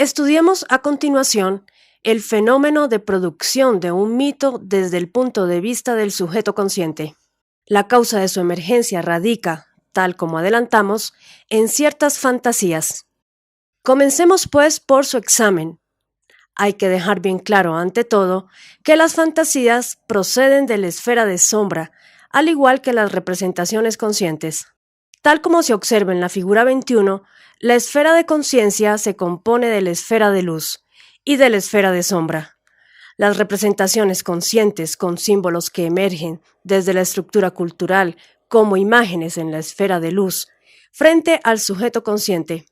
Estudiemos a continuación el fenómeno de producción de un mito desde el punto de vista del sujeto consciente. La causa de su emergencia radica, tal como adelantamos, en ciertas fantasías. Comencemos pues por su examen. Hay que dejar bien claro, ante todo, que las fantasías proceden de la esfera de sombra, al igual que las representaciones conscientes. Tal como se observa en la figura 21, la esfera de conciencia se compone de la esfera de luz y de la esfera de sombra. Las representaciones conscientes con símbolos que emergen desde la estructura cultural como imágenes en la esfera de luz frente al sujeto consciente.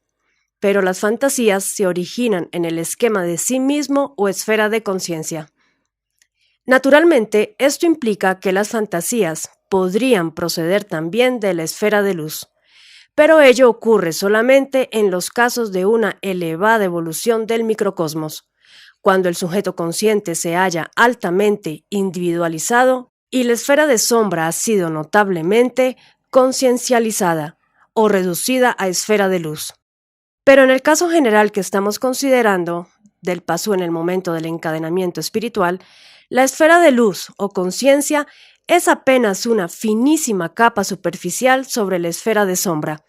Pero las fantasías se originan en el esquema de sí mismo o esfera de conciencia. Naturalmente, esto implica que las fantasías podrían proceder también de la esfera de luz, pero ello ocurre solamente en los casos de una elevada evolución del microcosmos, cuando el sujeto consciente se halla altamente individualizado y la esfera de sombra ha sido notablemente conciencializada o reducida a esfera de luz. Pero en el caso general que estamos considerando, del paso en el momento del encadenamiento espiritual, la esfera de luz o conciencia es apenas una finísima capa superficial sobre la esfera de sombra,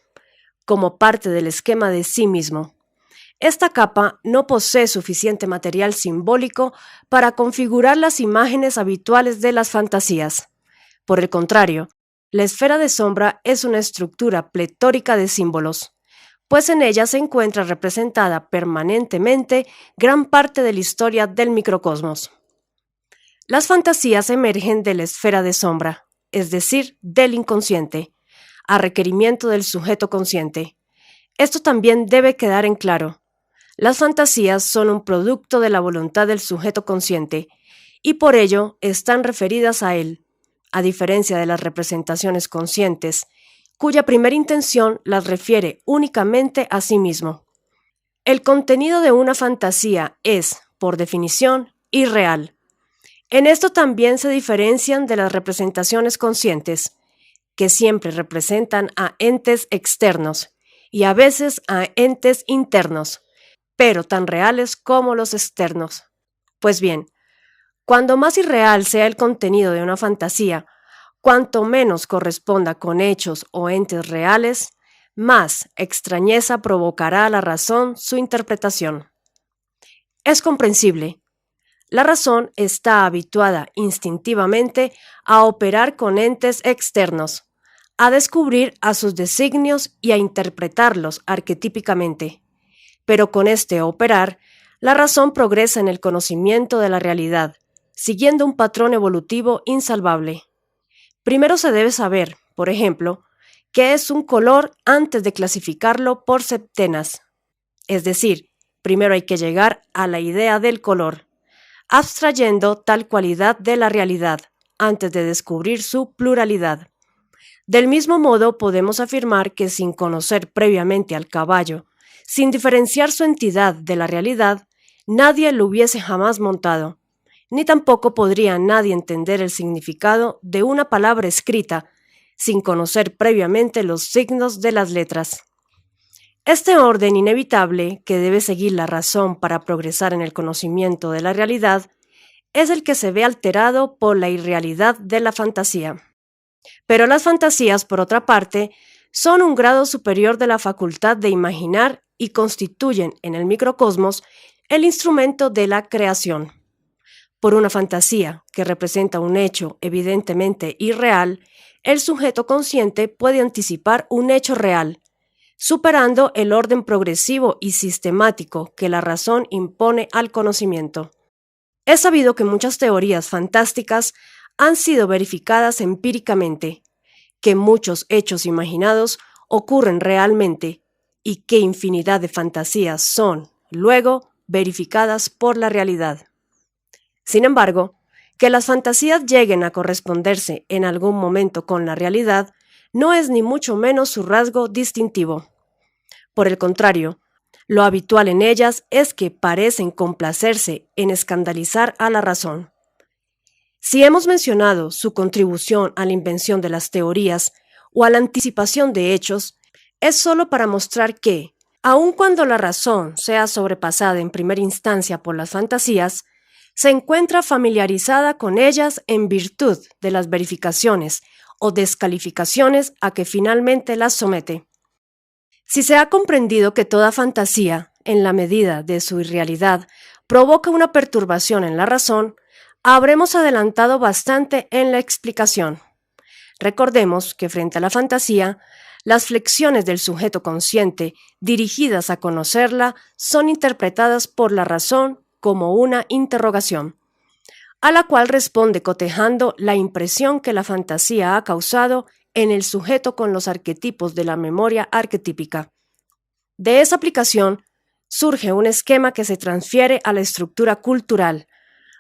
como parte del esquema de sí mismo. Esta capa no posee suficiente material simbólico para configurar las imágenes habituales de las fantasías. Por el contrario, la esfera de sombra es una estructura pletórica de símbolos, pues en ella se encuentra representada permanentemente gran parte de la historia del microcosmos. Las fantasías emergen de la esfera de sombra, es decir, del inconsciente, a requerimiento del sujeto consciente. Esto también debe quedar en claro. Las fantasías son un producto de la voluntad del sujeto consciente y por ello están referidas a él, a diferencia de las representaciones conscientes, cuya primera intención las refiere únicamente a sí mismo. El contenido de una fantasía es, por definición, irreal. En esto también se diferencian de las representaciones conscientes, que siempre representan a entes externos y a veces a entes internos, pero tan reales como los externos. Pues bien, cuando más irreal sea el contenido de una fantasía, cuanto menos corresponda con hechos o entes reales, más extrañeza provocará a la razón su interpretación. Es comprensible. La razón está habituada instintivamente a operar con entes externos, a descubrir a sus designios y a interpretarlos arquetípicamente. Pero con este operar, la razón progresa en el conocimiento de la realidad, siguiendo un patrón evolutivo insalvable. Primero se debe saber, por ejemplo, qué es un color antes de clasificarlo por septenas. Es decir, primero hay que llegar a la idea del color, abstrayendo tal cualidad de la realidad, antes de descubrir su pluralidad. Del mismo modo, podemos afirmar que sin conocer previamente al caballo, sin diferenciar su entidad de la realidad, nadie lo hubiese jamás montado, ni tampoco podría nadie entender el significado de una palabra escrita sin conocer previamente los signos de las letras. Este orden inevitable que debe seguir la razón para progresar en el conocimiento de la realidad es el que se ve alterado por la irrealidad de la fantasía. Pero las fantasías, por otra parte, son un grado superior de la facultad de imaginar y constituyen en el microcosmos el instrumento de la creación. Por una fantasía que representa un hecho evidentemente irreal, el sujeto consciente puede anticipar un hecho real, superando el orden progresivo y sistemático que la razón impone al conocimiento. Es sabido que muchas teorías fantásticas han sido verificadas empíricamente, que muchos hechos imaginados ocurren realmente y que infinidad de fantasías son, luego, verificadas por la realidad. Sin embargo, que las fantasías lleguen a corresponderse en algún momento con la realidad no es ni mucho menos su rasgo distintivo. Por el contrario, lo habitual en ellas es que parecen complacerse en escandalizar a la razón. Si hemos mencionado su contribución a la invención de las teorías o a la anticipación de hechos, es solo para mostrar que, Aun cuando la razón sea sobrepasada en primera instancia por las fantasías, se encuentra familiarizada con ellas en virtud de las verificaciones o descalificaciones a que finalmente las somete. Si se ha comprendido que toda fantasía, en la medida de su irrealidad, provoca una perturbación en la razón, habremos adelantado bastante en la explicación. Recordemos que frente a la fantasía, las flexiones del sujeto consciente dirigidas a conocerla son interpretadas por la razón como una interrogación, a la cual responde cotejando la impresión que la fantasía ha causado en el sujeto con los arquetipos de la memoria arquetípica. De esa aplicación surge un esquema que se transfiere a la estructura cultural,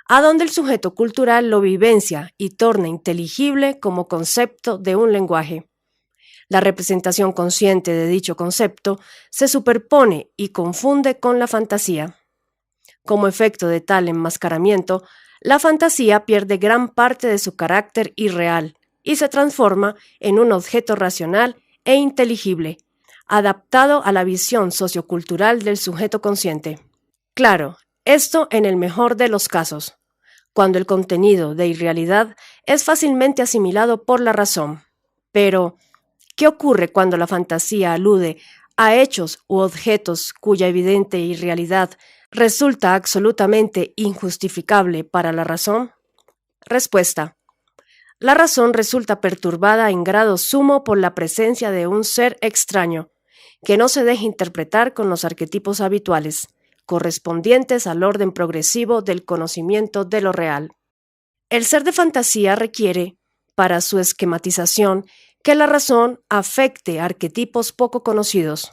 a donde el sujeto cultural lo vivencia y torna inteligible como concepto de un lenguaje. La representación consciente de dicho concepto se superpone y confunde con la fantasía. Como efecto de tal enmascaramiento, la fantasía pierde gran parte de su carácter irreal y se transforma en un objeto racional e inteligible, adaptado a la visión sociocultural del sujeto consciente. Claro, esto en el mejor de los casos, cuando el contenido de irrealidad es fácilmente asimilado por la razón. Pero, ¿qué ocurre cuando la fantasía alude a hechos u objetos cuya evidente irrealidad resulta absolutamente injustificable para la razón? Respuesta: la razón resulta perturbada en grado sumo por la presencia de un ser extraño, que no se deja interpretar con los arquetipos habituales, correspondientes al orden progresivo del conocimiento de lo real. El ser de fantasía requiere, para su esquematización, que la razón afecte arquetipos poco conocidos,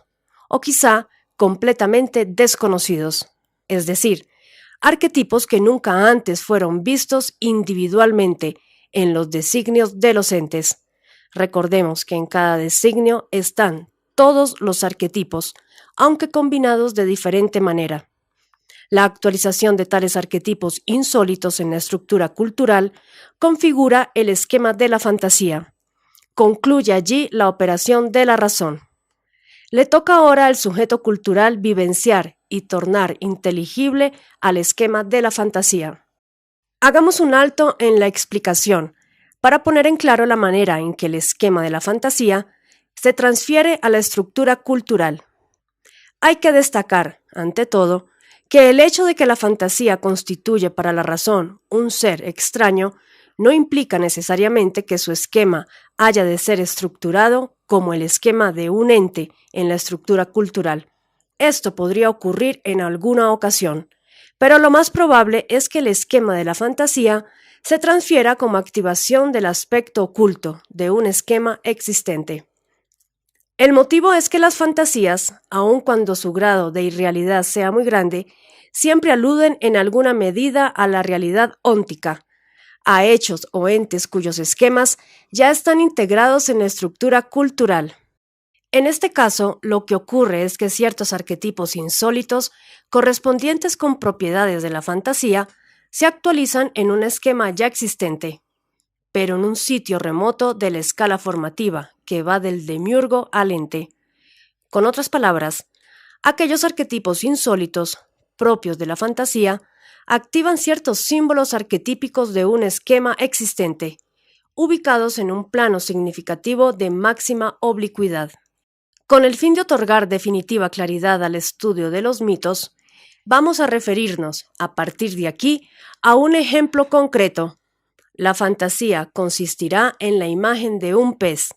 o quizá completamente desconocidos, es decir, arquetipos que nunca antes fueron vistos individualmente en los designios de los entes. Recordemos que en cada designio están todos los arquetipos, aunque combinados de diferente manera. La actualización de tales arquetipos insólitos en la estructura cultural configura el esquema de la fantasía. Concluye allí la operación de la razón. Le toca ahora al sujeto cultural vivenciar y tornar inteligible al esquema de la fantasía. Hagamos un alto en la explicación para poner en claro la manera en que el esquema de la fantasía se transfiere a la estructura cultural. Hay que destacar, ante todo, que el hecho de que la fantasía constituye para la razón un ser extraño no implica necesariamente que su esquema haya de ser estructurado como el esquema de un ente en la estructura cultural. Esto podría ocurrir en alguna ocasión, pero lo más probable es que el esquema de la fantasía se transfiera como activación del aspecto oculto de un esquema existente. El motivo es que las fantasías, aun cuando su grado de irrealidad sea muy grande, siempre aluden en alguna medida a la realidad óntica, a hechos o entes cuyos esquemas ya están integrados en la estructura cultural. En este caso, lo que ocurre es que ciertos arquetipos insólitos, correspondientes con propiedades de la fantasía, se actualizan en un esquema ya existente, pero en un sitio remoto de la escala formativa, que va del demiurgo al ente. Con otras palabras, aquellos arquetipos insólitos, propios de la fantasía, activan ciertos símbolos arquetípicos de un esquema existente, ubicados en un plano significativo de máxima oblicuidad. Con el fin de otorgar definitiva claridad al estudio de los mitos, vamos a referirnos, a partir de aquí, a un ejemplo concreto. La fantasía consistirá en la imagen de un pez,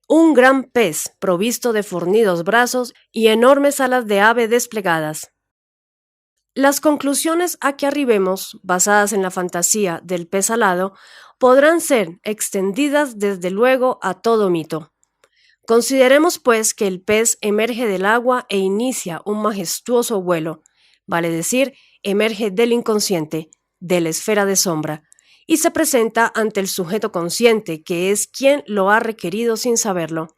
un gran pez provisto de fornidos brazos y enormes alas de ave desplegadas. Las conclusiones a que arribemos, basadas en la fantasía del pez alado, podrán ser extendidas desde luego a todo mito. Consideremos pues que el pez emerge del agua e inicia un majestuoso vuelo, vale decir, emerge del inconsciente, de la esfera de sombra, y se presenta ante el sujeto consciente, que es quien lo ha requerido sin saberlo.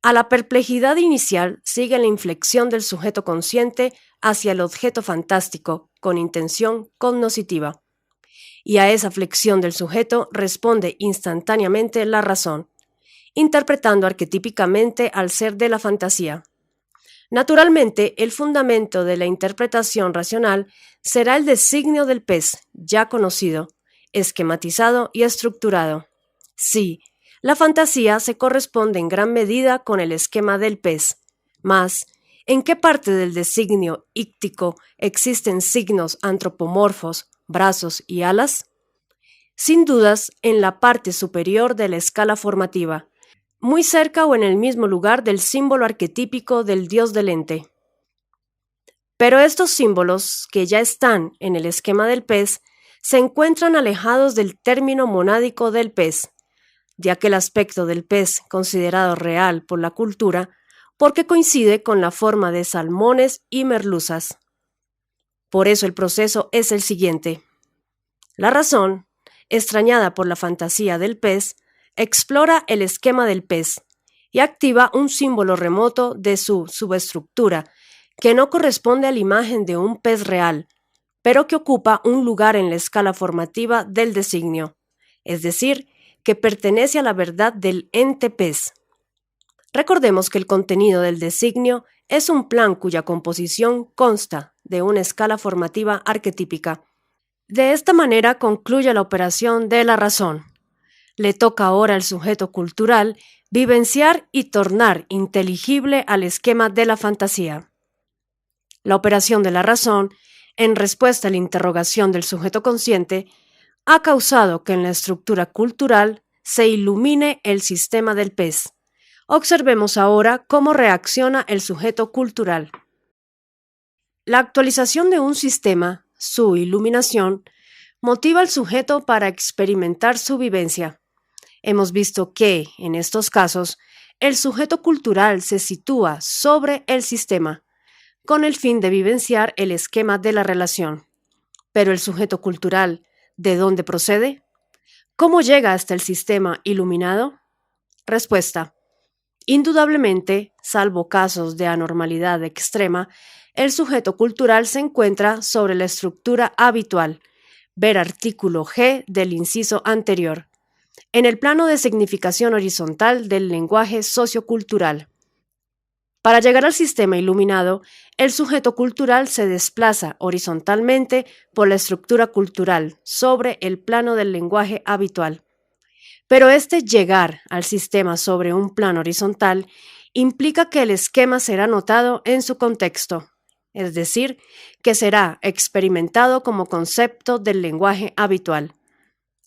A la perplejidad inicial sigue la inflexión del sujeto consciente hacia el objeto fantástico, con intención cognoscitiva. Y a esa flexión del sujeto responde instantáneamente la razón, interpretando arquetípicamente al ser de la fantasía. Naturalmente, el fundamento de la interpretación racional será el designio del pez, ya conocido, esquematizado y estructurado. Sí, la fantasía se corresponde en gran medida con el esquema del pez, mas ¿en qué parte del designio íctico existen signos antropomorfos, brazos y alas? Sin dudas, en la parte superior de la escala formativa, muy cerca o en el mismo lugar del símbolo arquetípico del dios del ente. Pero estos símbolos, que ya están en el esquema del pez, se encuentran alejados del término monádico del pez, de aquel aspecto del pez considerado real por la cultura, porque coincide con la forma de salmones y merluzas. Por eso el proceso es el siguiente. La razón, extrañada por la fantasía del pez, explora el esquema del pez y activa un símbolo remoto de su subestructura que no corresponde a la imagen de un pez real, pero que ocupa un lugar en la escala formativa del designio, es decir, que pertenece a la verdad del ente pez. Recordemos que el contenido del designio es un plan cuya composición consta de una escala formativa arquetípica. De esta manera concluye la operación de la razón. Le toca ahora al sujeto cultural vivenciar y tornar inteligible al esquema de la fantasía. La operación de la razón, en respuesta a la interrogación del sujeto consciente, ha causado que en la estructura cultural se ilumine el sistema del pez. Observemos ahora cómo reacciona el sujeto cultural. La actualización de un sistema, su iluminación, motiva al sujeto para experimentar su vivencia. Hemos visto que, en estos casos, el sujeto cultural se sitúa sobre el sistema, con el fin de vivenciar el esquema de la relación. Pero el sujeto cultural, ¿de dónde procede? ¿Cómo llega hasta el sistema iluminado? Respuesta. Indudablemente, salvo casos de anormalidad extrema, el sujeto cultural se encuentra sobre la estructura habitual, ver artículo G del inciso anterior, en el plano de significación horizontal del lenguaje sociocultural. Para llegar al sistema iluminado, el sujeto cultural se desplaza horizontalmente por la estructura cultural sobre el plano del lenguaje habitual. Pero este llegar al sistema sobre un plano horizontal implica que el esquema será notado en su contexto, es decir, que será experimentado como concepto del lenguaje habitual.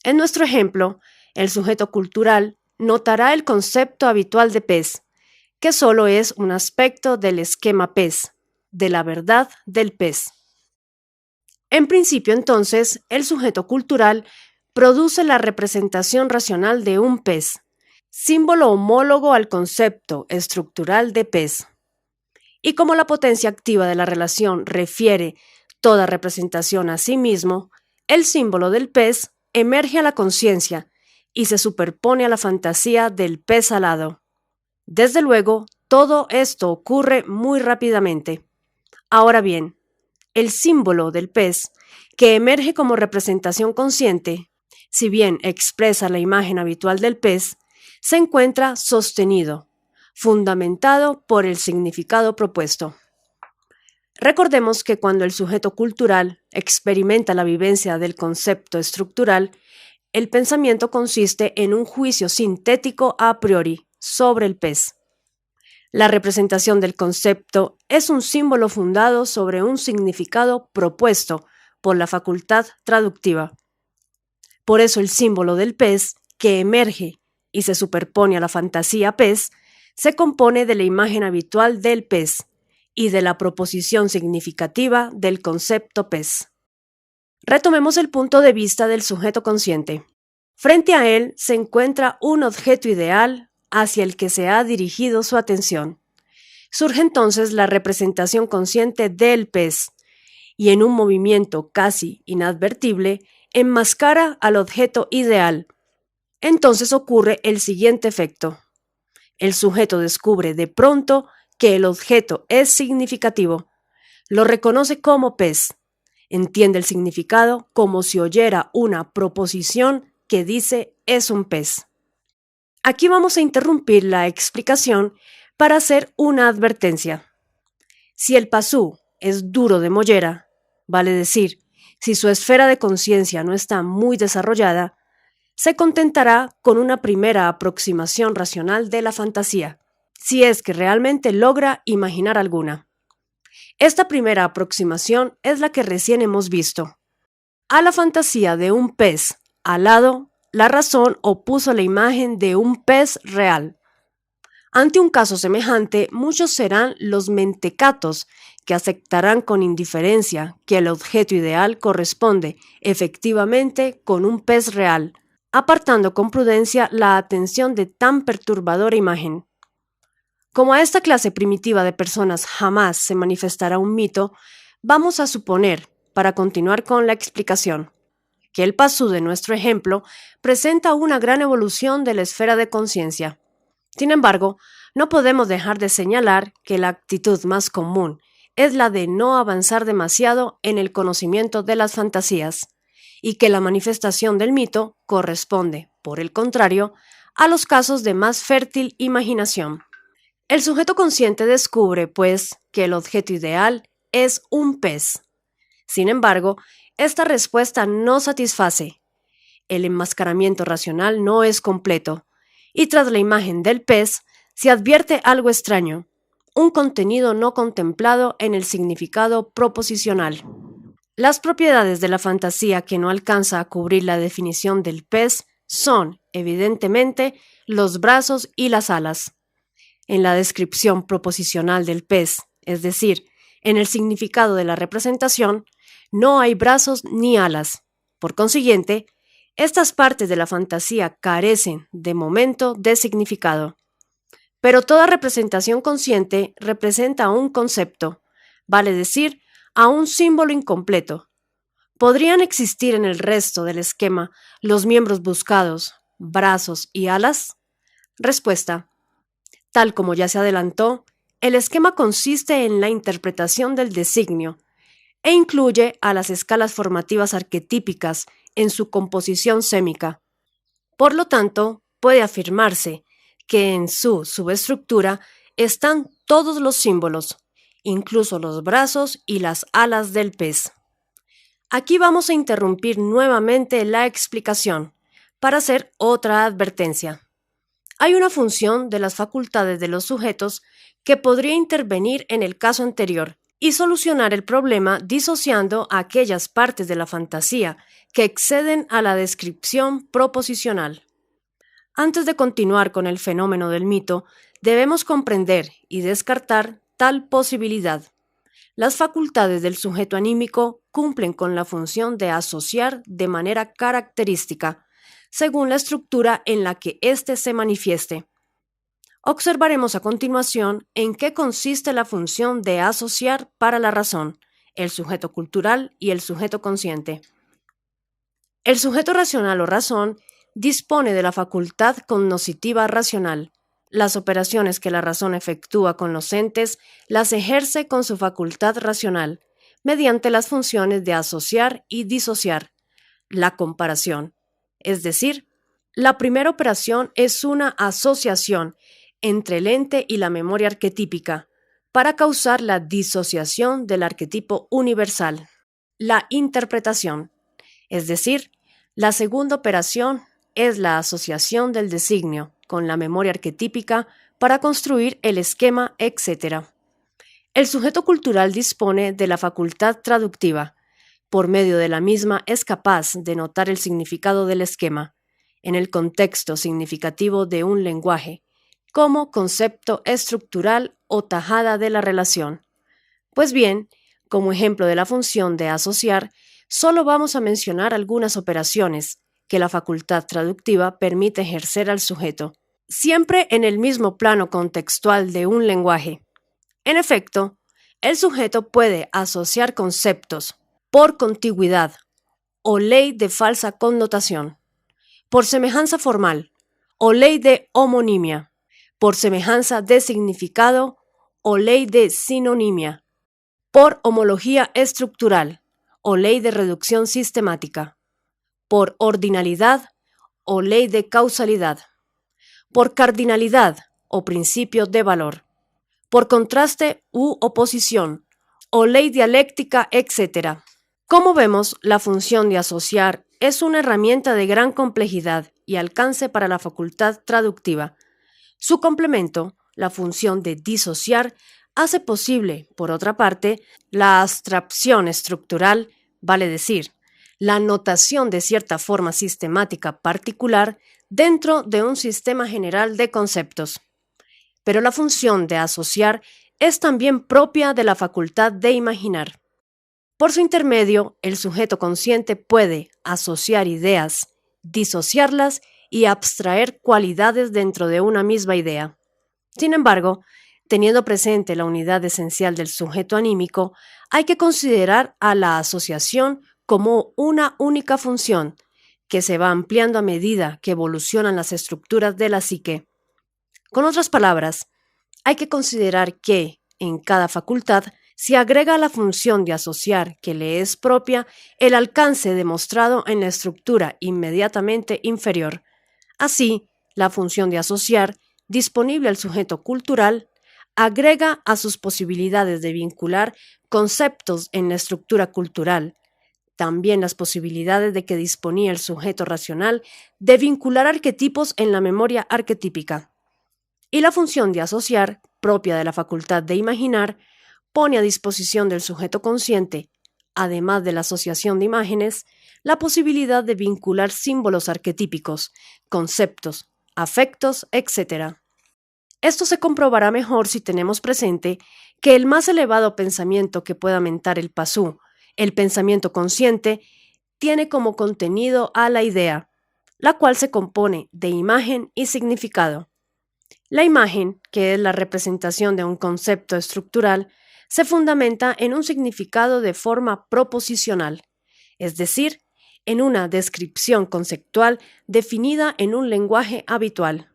En nuestro ejemplo, el sujeto cultural notará el concepto habitual de pez, que solo es un aspecto del esquema pez, de la verdad del pez. En principio, entonces, el sujeto cultural produce la representación racional de un pez, símbolo homólogo al concepto estructural de pez. Y como la potencia activa de la relación refiere toda representación a sí mismo, el símbolo del pez emerge a la conciencia y se superpone a la fantasía del pez alado. Desde luego, todo esto ocurre muy rápidamente. Ahora bien, el símbolo del pez, que emerge como representación consciente, si bien expresa la imagen habitual del pez, se encuentra sostenido, fundamentado por el significado propuesto. Recordemos que cuando el sujeto cultural experimenta la vivencia del concepto estructural, el pensamiento consiste en un juicio sintético a priori sobre el pez. La representación del concepto es un símbolo fundado sobre un significado propuesto por la facultad traductiva. Por eso el símbolo del pez, que emerge y se superpone a la fantasía pez, se compone de la imagen habitual del pez y de la proposición significativa del concepto pez. Retomemos el punto de vista del sujeto consciente. Frente a él se encuentra un objeto ideal hacia el que se ha dirigido su atención. Surge entonces la representación consciente del pez, y en un movimiento casi inadvertible, enmascara al objeto ideal. Entonces ocurre el siguiente efecto. El sujeto descubre de pronto que el objeto es significativo, lo reconoce como pez, entiende el significado como si oyera una proposición que dice es un pez. Aquí vamos a interrumpir la explicación para hacer una advertencia. Si el pasú es duro de mollera, vale decir, si su esfera de conciencia no está muy desarrollada, se contentará con una primera aproximación racional de la fantasía, si es que realmente logra imaginar alguna. Esta primera aproximación es la que recién hemos visto. A la fantasía de un pez alado, la razón opuso la imagen de un pez real. Ante un caso semejante, muchos serán los mentecatos que aceptarán con indiferencia que el objeto ideal corresponde efectivamente con un pez real, apartando con prudencia la atención de tan perturbadora imagen. Como a esta clase primitiva de personas jamás se manifestará un mito, vamos a suponer, para continuar con la explicación, que el pasú de nuestro ejemplo presenta una gran evolución de la esfera de conciencia. Sin embargo, no podemos dejar de señalar que la actitud más común es la de no avanzar demasiado en el conocimiento de las fantasías, y que la manifestación del mito corresponde, por el contrario, a los casos de más fértil imaginación. El sujeto consciente descubre, pues, que el objeto ideal es un pez. Sin embargo, esta respuesta no satisface. El enmascaramiento racional no es completo, y tras la imagen del pez se advierte algo extraño, un contenido no contemplado en el significado proposicional. Las propiedades de la fantasía que no alcanza a cubrir la definición del pez son, evidentemente, los brazos y las alas. En la descripción proposicional del pez, es decir, en el significado de la representación, no hay brazos ni alas. Por consiguiente, estas partes de la fantasía carecen, de momento, de significado. Pero toda representación consciente representa un concepto, vale decir, a un símbolo incompleto. ¿Podrían existir en el resto del esquema los miembros buscados, brazos y alas? Respuesta. Tal como ya se adelantó, el esquema consiste en la interpretación del designio e incluye a las escalas formativas arquetípicas en su composición sémica. Por lo tanto, puede afirmarse que en su subestructura están todos los símbolos, incluso los brazos y las alas del pez. Aquí vamos a interrumpir nuevamente la explicación para hacer otra advertencia. Hay una función de las facultades de los sujetos que podría intervenir en el caso anterior y solucionar el problema disociando a aquellas partes de la fantasía que exceden a la descripción proposicional. Antes de continuar con el fenómeno del mito, debemos comprender y descartar tal posibilidad. Las facultades del sujeto anímico cumplen con la función de asociar de manera característica, según la estructura en la que éste se manifieste. Observaremos a continuación en qué consiste la función de asociar para la razón, el sujeto cultural y el sujeto consciente. El sujeto racional o razón dispone de la facultad cognoscitiva racional. Las operaciones que la razón efectúa con los entes las ejerce con su facultad racional, mediante las funciones de asociar y disociar. La comparación, es decir, la primera operación es una asociación entre el ente y la memoria arquetípica, para causar la disociación del arquetipo universal. La interpretación, es decir, la segunda operación es la asociación del designio con la memoria arquetípica para construir el esquema, etc. El sujeto cultural dispone de la facultad traductiva. Por medio de la misma es capaz de notar el significado del esquema, en el contexto significativo de un lenguaje, como concepto estructural o tajada de la relación. Pues bien, como ejemplo de la función de asociar, solo vamos a mencionar algunas operaciones que la facultad traductiva permite ejercer al sujeto, siempre en el mismo plano contextual de un lenguaje. En efecto, el sujeto puede asociar conceptos por contigüidad o ley de falsa connotación, por semejanza formal o ley de homonimia, por semejanza de significado o ley de sinonimia, por homología estructural o ley de reducción sistemática, por ordinalidad o ley de causalidad, por cardinalidad o principio de valor, por contraste u oposición, o ley dialéctica, etc. Como vemos, la función de asociar es una herramienta de gran complejidad y alcance para la facultad traductiva. Su complemento, la función de disociar, hace posible, por otra parte, la abstracción estructural, vale decir, la notación de cierta forma sistemática particular dentro de un sistema general de conceptos. Pero la función de asociar es también propia de la facultad de imaginar. Por su intermedio, el sujeto consciente puede asociar ideas, disociarlas y abstraer cualidades dentro de una misma idea. Sin embargo, teniendo presente la unidad esencial del sujeto anímico, hay que considerar a la asociación como una única función, que se va ampliando a medida que evolucionan las estructuras de la psique. Con otras palabras, hay que considerar que, en cada facultad, se agrega a la función de asociar que le es propia el alcance demostrado en la estructura inmediatamente inferior. Así, la función de asociar, disponible al sujeto cultural, agrega a sus posibilidades de vincular conceptos en la estructura cultural, también las posibilidades de que disponía el sujeto racional de vincular arquetipos en la memoria arquetípica. Y la función de asociar, propia de la facultad de imaginar, pone a disposición del sujeto consciente, además de la asociación de imágenes, la posibilidad de vincular símbolos arquetípicos, conceptos, afectos, etc. Esto se comprobará mejor si tenemos presente que el más elevado pensamiento que pueda mentar el pasú, el pensamiento consciente, tiene como contenido a la idea, la cual se compone de imagen y significado. La imagen, que es la representación de un concepto estructural, se fundamenta en un significado de forma proposicional, es decir, en una descripción conceptual definida en un lenguaje habitual.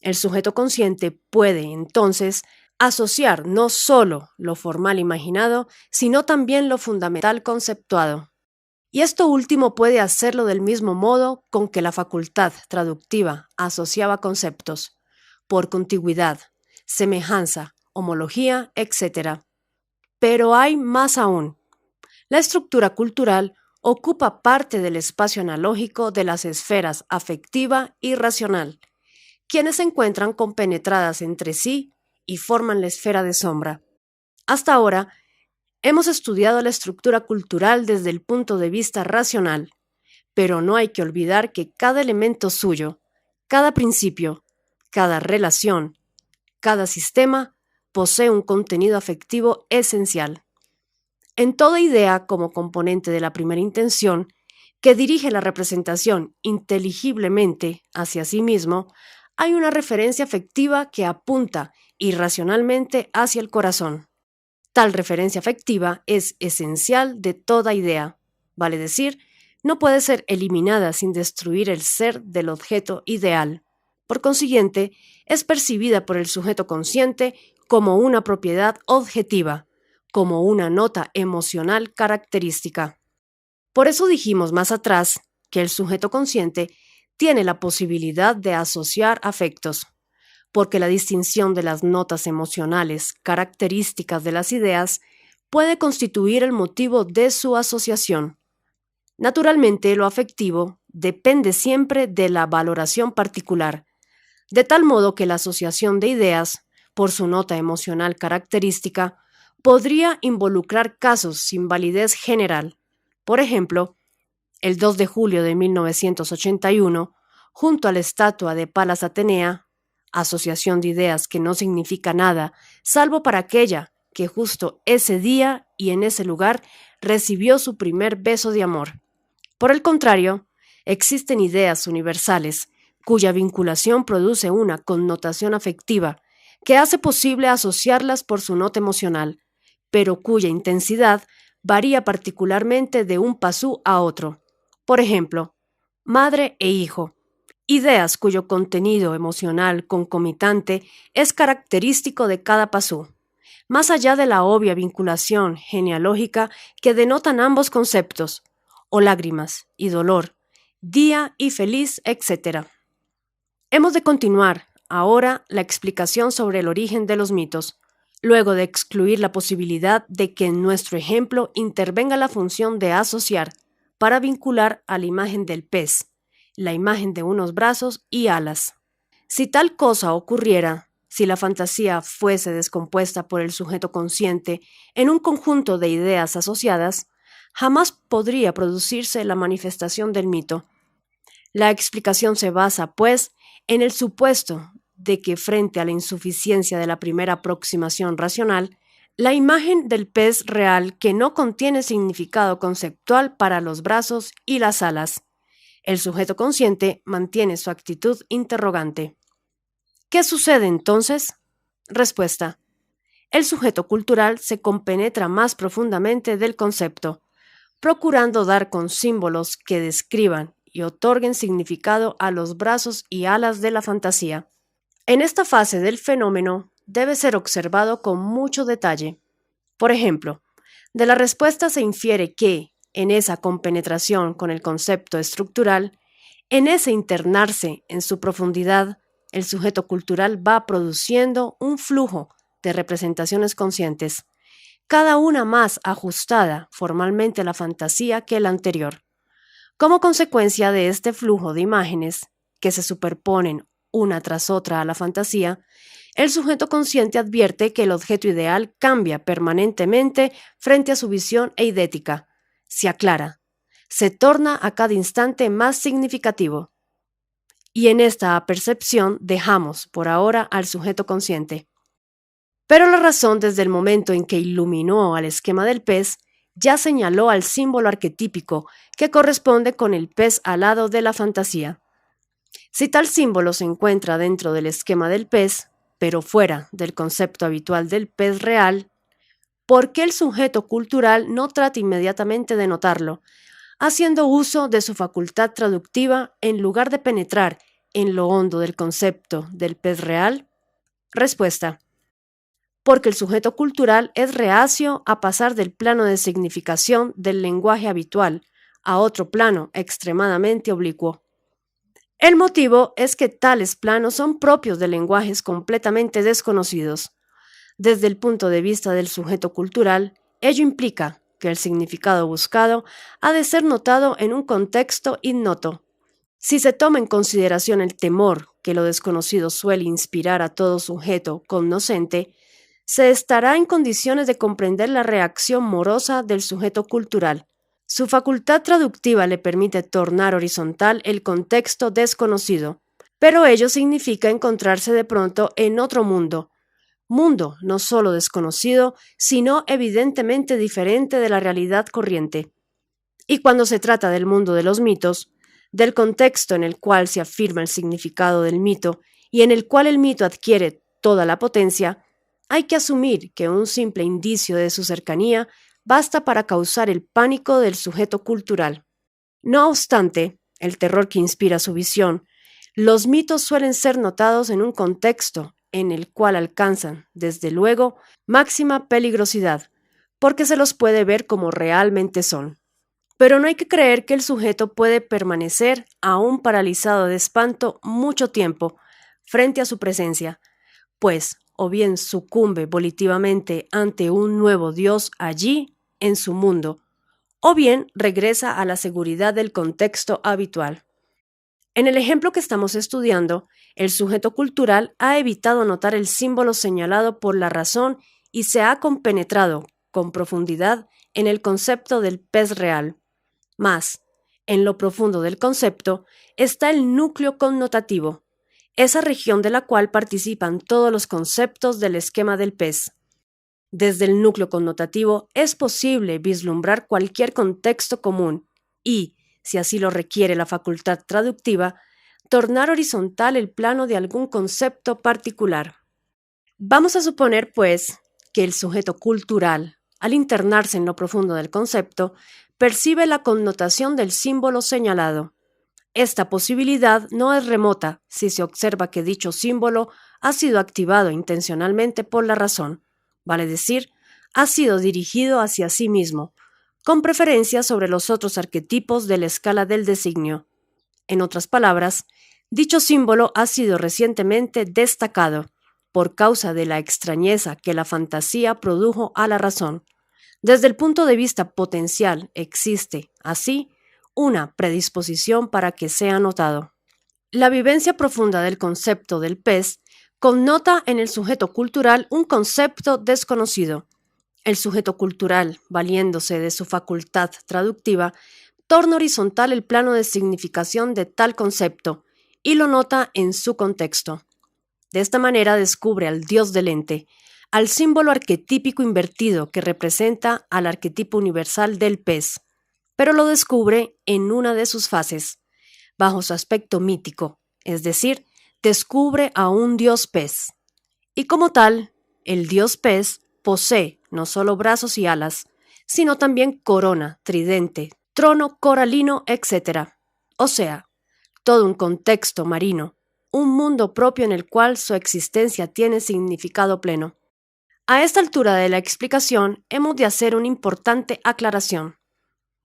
El sujeto consciente puede, entonces, asociar no solo lo formal imaginado, sino también lo fundamental conceptuado. Y esto último puede hacerlo del mismo modo con que la facultad traductiva asociaba conceptos, por contigüidad, semejanza, homología, etc. Pero hay más aún. La estructura cultural ocupa parte del espacio analógico de las esferas afectiva y racional, quienes se encuentran compenetradas entre sí y forman la esfera de sombra. Hasta ahora, hemos estudiado la estructura cultural desde el punto de vista racional, pero no hay que olvidar que cada elemento suyo, cada principio, cada relación, cada sistema, posee un contenido afectivo esencial. En toda idea como componente de la primera intención, que dirige la representación inteligiblemente hacia sí mismo, hay una referencia afectiva que apunta irracionalmente hacia el corazón. Tal referencia afectiva es esencial de toda idea, vale decir, no puede ser eliminada sin destruir el ser del objeto ideal. Por consiguiente, es percibida por el sujeto consciente como una propiedad objetiva, como una nota emocional característica. Por eso dijimos más atrás que el sujeto consciente tiene la posibilidad de asociar afectos, porque la distinción de las notas emocionales características de las ideas puede constituir el motivo de su asociación. Naturalmente, lo afectivo depende siempre de la valoración particular, de tal modo que la asociación de ideas, por su nota emocional característica, podría involucrar casos sin validez general. Por ejemplo, el 2 de julio de 1981, junto a la estatua de Palas Atenea, asociación de ideas que no significa nada, salvo para aquella que justo ese día y en ese lugar recibió su primer beso de amor. Por el contrario, existen ideas universales cuya vinculación produce una connotación afectiva que hace posible asociarlas por su nota emocional, pero cuya intensidad varía particularmente de un pasú a otro. Por ejemplo, madre e hijo, ideas cuyo contenido emocional concomitante es característico de cada pasú, más allá de la obvia vinculación genealógica que denotan ambos conceptos, o lágrimas y dolor, día y feliz, etc. Hemos de continuar ahora la explicación sobre el origen de los mitos. luego de excluir la posibilidad de que en nuestro ejemplo intervenga la función de asociar para vincular a la imagen del pez, la imagen de unos brazos y alas. Si tal cosa ocurriera, si la fantasía fuese descompuesta por el sujeto consciente en un conjunto de ideas asociadas, jamás podría producirse la manifestación del mito. La explicación se basa, pues, en el supuesto de que frente a la insuficiencia de la primera aproximación racional, la imagen del pez real que no contiene significado conceptual para los brazos y las alas. El sujeto consciente mantiene su actitud interrogante. ¿Qué sucede entonces? Respuesta. El sujeto cultural se compenetra más profundamente del concepto, procurando dar con símbolos que describan y otorguen significado a los brazos y alas de la fantasía. En esta fase del fenómeno debe ser observado con mucho detalle. Por ejemplo, de la respuesta se infiere que, en esa compenetración con el concepto estructural, en ese internarse en su profundidad, el sujeto cultural va produciendo un flujo de representaciones conscientes, cada una más ajustada formalmente a la fantasía que la anterior. Como consecuencia de este flujo de imágenes, que se superponen una tras otra a la fantasía, el sujeto consciente advierte que el objeto ideal cambia permanentemente frente a su visión eidética, se aclara, se torna a cada instante más significativo. Y en esta percepción dejamos por ahora al sujeto consciente. Pero la razón, desde el momento en que iluminó al esquema del pez, ya señaló al símbolo arquetípico que corresponde con el pez alado de la fantasía. Si tal símbolo se encuentra dentro del esquema del pez, pero fuera del concepto habitual del pez real, ¿por qué el sujeto cultural no trata inmediatamente de notarlo, haciendo uso de su facultad traductiva en lugar de penetrar en lo hondo del concepto del pez real? Respuesta. Porque el sujeto cultural es reacio a pasar del plano de significación del lenguaje habitual a otro plano extremadamente oblicuo. El motivo es que tales planos son propios de lenguajes completamente desconocidos. Desde el punto de vista del sujeto cultural, ello implica que el significado buscado ha de ser notado en un contexto ignoto. Si se toma en consideración el temor que lo desconocido suele inspirar a todo sujeto cognoscente, se estará en condiciones de comprender la reacción morosa del sujeto cultural. Su facultad traductiva le permite tornar horizontal el contexto desconocido, pero ello significa encontrarse de pronto en otro mundo no solo desconocido, sino evidentemente diferente de la realidad corriente. Y cuando se trata del mundo de los mitos, del contexto en el cual se afirma el significado del mito y en el cual el mito adquiere toda la potencia, hay que asumir que un simple indicio de su cercanía basta para causar el pánico del sujeto cultural. No obstante, el terror que inspira su visión, los mitos suelen ser notados en un contexto en el cual alcanzan, desde luego, máxima peligrosidad, porque se los puede ver como realmente son. Pero no hay que creer que el sujeto puede permanecer aún paralizado de espanto mucho tiempo frente a su presencia, pues o bien sucumbe volitivamente ante un nuevo Dios allí, en su mundo, o bien regresa a la seguridad del contexto habitual. En el ejemplo que estamos estudiando, el sujeto cultural ha evitado notar el símbolo señalado por la razón y se ha compenetrado con profundidad en el concepto del pez real. Mas, en lo profundo del concepto está el núcleo connotativo, esa región de la cual participan todos los conceptos del esquema del pez. Desde el núcleo connotativo es posible vislumbrar cualquier contexto común y, si así lo requiere la facultad traductiva, tornar horizontal el plano de algún concepto particular. Vamos a suponer, pues, que el sujeto cultural, al internarse en lo profundo del concepto, percibe la connotación del símbolo señalado. Esta posibilidad no es remota si se observa que dicho símbolo ha sido activado intencionalmente por la razón, vale decir, ha sido dirigido hacia sí mismo, con preferencia sobre los otros arquetipos de la escala del designio. En otras palabras, dicho símbolo ha sido recientemente destacado, por causa de la extrañeza que la fantasía produjo a la razón. Desde el punto de vista potencial existe, así, una predisposición para que sea notado. La vivencia profunda del concepto del pez connota en el sujeto cultural un concepto desconocido. El sujeto cultural, valiéndose de su facultad traductiva, torna horizontal el plano de significación de tal concepto y lo nota en su contexto. De esta manera descubre al dios del ente, al símbolo arquetípico invertido que representa al arquetipo universal del pez, pero lo descubre en una de sus fases, bajo su aspecto mítico, es decir, descubre a un dios pez. Y como tal, el dios pez posee no solo brazos y alas, sino también corona, tridente, trono coralino, etc. O sea, todo un contexto marino, un mundo propio en el cual su existencia tiene significado pleno. A esta altura de la explicación hemos de hacer una importante aclaración.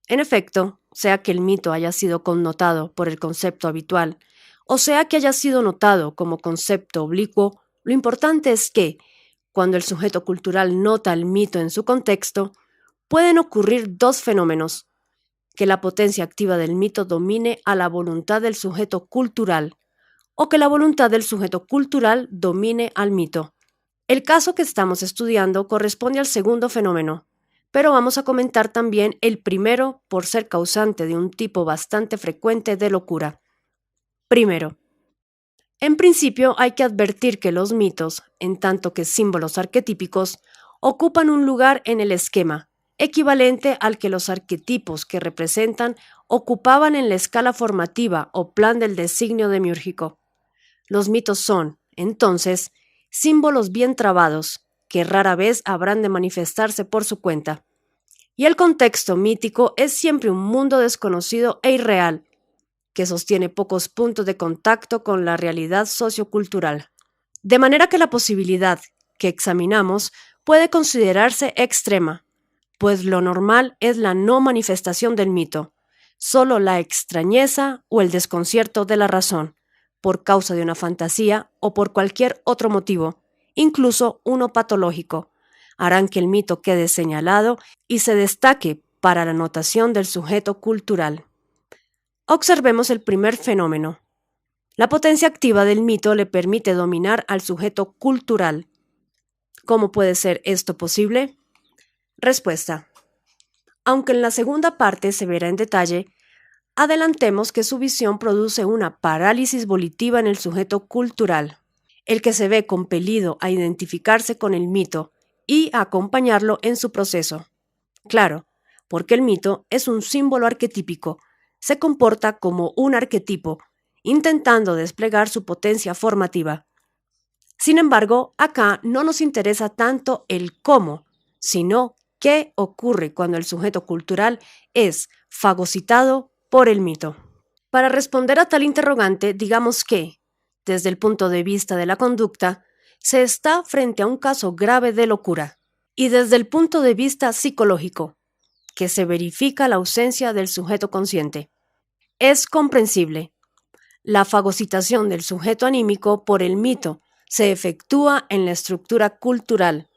En efecto, sea que el mito haya sido connotado por el concepto habitual, o sea que haya sido notado como concepto oblicuo, lo importante es que, cuando el sujeto cultural nota el mito en su contexto, pueden ocurrir dos fenómenos: que la potencia activa del mito domine a la voluntad del sujeto cultural, o que la voluntad del sujeto cultural domine al mito. El caso que estamos estudiando corresponde al segundo fenómeno, pero vamos a comentar también el primero por ser causante de un tipo bastante frecuente de locura. Primero, en principio hay que advertir que los mitos, en tanto que símbolos arquetípicos, ocupan un lugar en el esquema, equivalente al que los arquetipos que representan ocupaban en la escala formativa o plan del designio demiúrgico. Los mitos son, entonces, símbolos bien trabados, que rara vez habrán de manifestarse por su cuenta. Y el contexto mítico es siempre un mundo desconocido e irreal, que sostiene pocos puntos de contacto con la realidad sociocultural. De manera que la posibilidad que examinamos puede considerarse extrema, pues lo normal es la no manifestación del mito, solo la extrañeza o el desconcierto de la razón, por causa de una fantasía o por cualquier otro motivo, incluso uno patológico, harán que el mito quede señalado y se destaque para la notación del sujeto cultural. Observemos el primer fenómeno. La potencia activa del mito le permite dominar al sujeto cultural. ¿Cómo puede ser esto posible? Respuesta. Aunque en la segunda parte se verá en detalle, adelantemos que su visión produce una parálisis volitiva en el sujeto cultural, el que se ve compelido a identificarse con el mito y a acompañarlo en su proceso. Claro, porque el mito es un símbolo arquetípico, se comporta como un arquetipo, intentando desplegar su potencia formativa. Sin embargo, acá no nos interesa tanto el cómo, sino qué ocurre cuando el sujeto cultural es fagocitado por el mito. Para responder a tal interrogante, digamos que, desde el punto de vista de la conducta, se está frente a un caso grave de locura, y desde el punto de vista psicológico, que se verifica la ausencia del sujeto consciente. Es comprensible. La fagocitación del sujeto anímico por el mito se efectúa en la estructura cultural,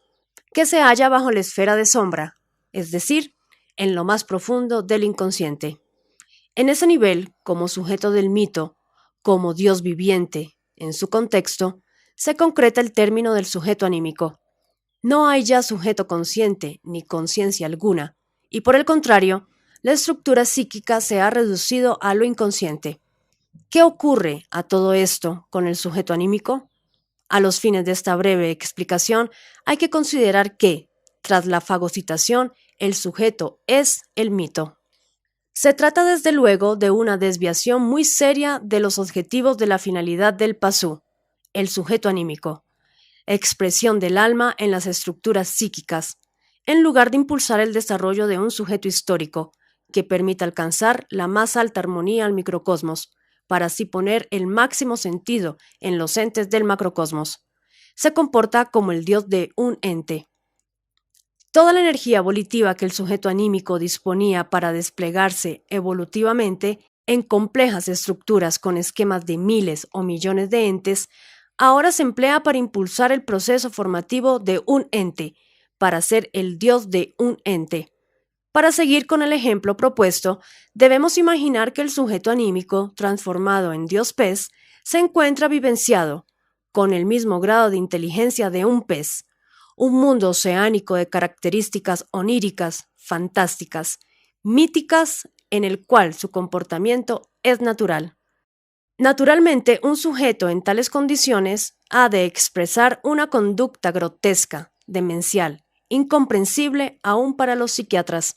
que se halla bajo la esfera de sombra, es decir, en lo más profundo del inconsciente. En ese nivel, como sujeto del mito, como Dios viviente, en su contexto, se concreta el término del sujeto anímico. No hay ya sujeto consciente ni conciencia alguna, y por el contrario, la estructura psíquica se ha reducido a lo inconsciente. ¿Qué ocurre a todo esto con el sujeto anímico? A los fines de esta breve explicación, hay que considerar que, tras la fagocitación, el sujeto es el mito. Se trata desde luego de una desviación muy seria de los objetivos de la finalidad del pasú, el sujeto anímico, expresión del alma en las estructuras psíquicas, en lugar de impulsar el desarrollo de un sujeto histórico, que permita alcanzar la más alta armonía al microcosmos, para así poner el máximo sentido en los entes del macrocosmos. Se comporta como el dios de un ente. Toda la energía volitiva que el sujeto anímico disponía para desplegarse evolutivamente en complejas estructuras con esquemas de miles o millones de entes, ahora se emplea para impulsar el proceso formativo de un ente, para ser el Dios de un ente. Para seguir con el ejemplo propuesto, debemos imaginar que el sujeto anímico, transformado en Dios pez, se encuentra vivenciado, con el mismo grado de inteligencia de un pez, un mundo oceánico de características oníricas, fantásticas, míticas, en el cual su comportamiento es natural. Naturalmente, un sujeto en tales condiciones ha de expresar una conducta grotesca, demencial, incomprensible aún para los psiquiatras.